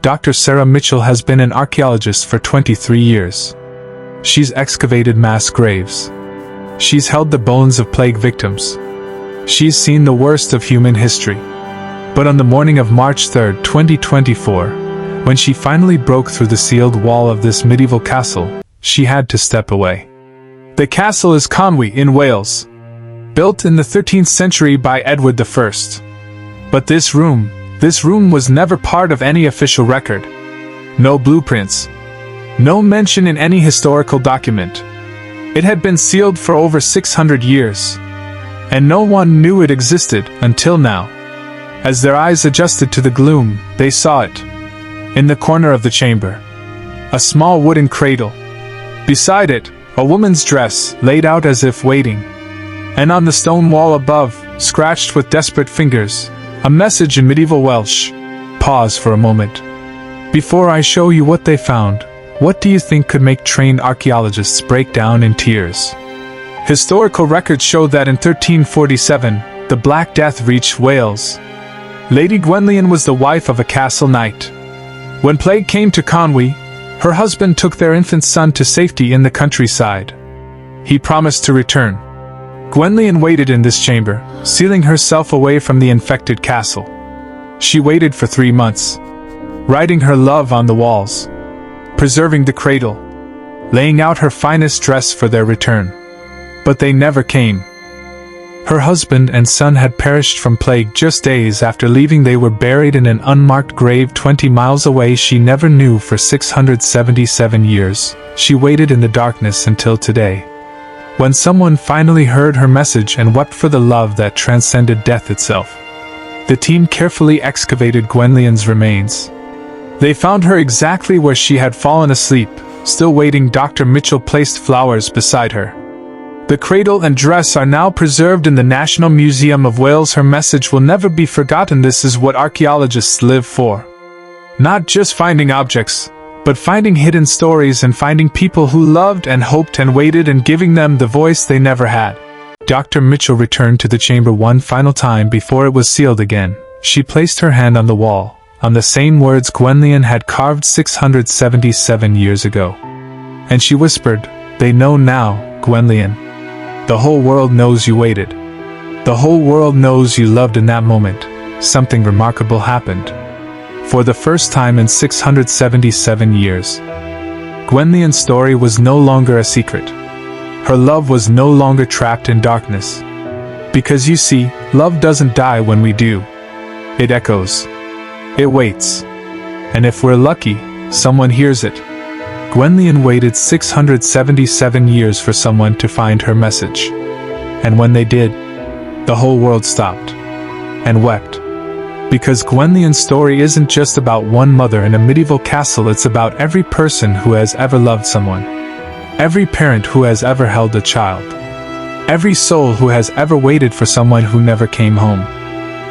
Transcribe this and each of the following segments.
Dr. Sarah Mitchell has been an archaeologist for 23 years. She's excavated mass graves. She's held the bones of plague victims. She's seen the worst of human history. But on the morning of March 3, 2024, when she finally broke through the sealed wall of this medieval castle, she had to step away. The castle is Conwy in Wales, built in the 13th century by Edward I. But this room was never part of any official record. No blueprints. No mention in any historical document. It had been sealed for over 600 years. And no one knew it existed until now. As their eyes adjusted to the gloom, they saw it. In the corner of the chamber, a small wooden cradle. Beside it, a woman's dress, laid out as if waiting. And on the stone wall above, scratched with desperate fingers, a message in medieval Welsh. Pause for a moment. Before I show you what they found, what do you think could make trained archaeologists break down in tears? Historical records show that in 1347, the Black Death reached Wales. Lady Gwenllian was the wife of a castle knight. When plague came to Conwy, her husband took their infant son to safety in the countryside. He promised to return. Gwenllian waited in this chamber, sealing herself away from the infected castle. She waited for 3 months, writing her love on the walls, preserving the cradle, laying out her finest dress for their return. But they never came. Her husband and son had perished from plague just days after leaving. They were buried in an unmarked grave 20 miles away. She never knew for 677 years. She waited in the darkness until today, when someone finally heard her message and wept for the love that transcended death itself. The team carefully excavated Gwenllian's remains. They found her exactly where she had fallen asleep, still waiting. Dr. Mitchell placed flowers beside her. The cradle and dress are now preserved in the National Museum of Wales. Her message will never be forgotten. This is what archaeologists live for. Not just finding objects, but finding hidden stories and finding people who loved and hoped and waited and giving them the voice they never had. Dr. Mitchell returned to the chamber one final time before it was sealed again. She placed her hand on the wall, on the same words Gwenllian had carved 677 years ago. And she whispered, "They know now, Gwenllian. The whole world knows you waited. The whole world knows you loved." In that moment, something remarkable happened. For the first time in 677 years, Gwenllian's story was no longer a secret. Her love was no longer trapped in darkness. Because you see, love doesn't die when we do. It echoes. It waits. And if we're lucky, someone hears it. Gwenllian waited 677 years for someone to find her message. And when they did, the whole world stopped and wept. Because Gwenllian's story isn't just about one mother in a medieval castle, it's about every person who has ever loved someone. Every parent who has ever held a child. Every soul who has ever waited for someone who never came home.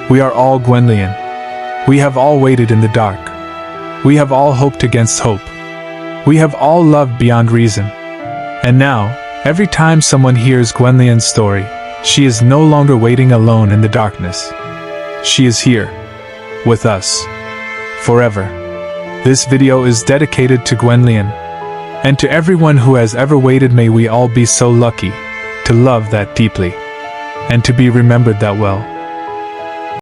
We are all Gwenllian. We have all waited in the dark. We have all hoped against hope. We have all loved beyond reason. And now, every time someone hears Gwenllian's story, she is no longer waiting alone in the darkness. She is here, with us, forever. This video is dedicated to Gwenllian, and to everyone who has ever waited. May we all be so lucky to love that deeply, and to be remembered that well.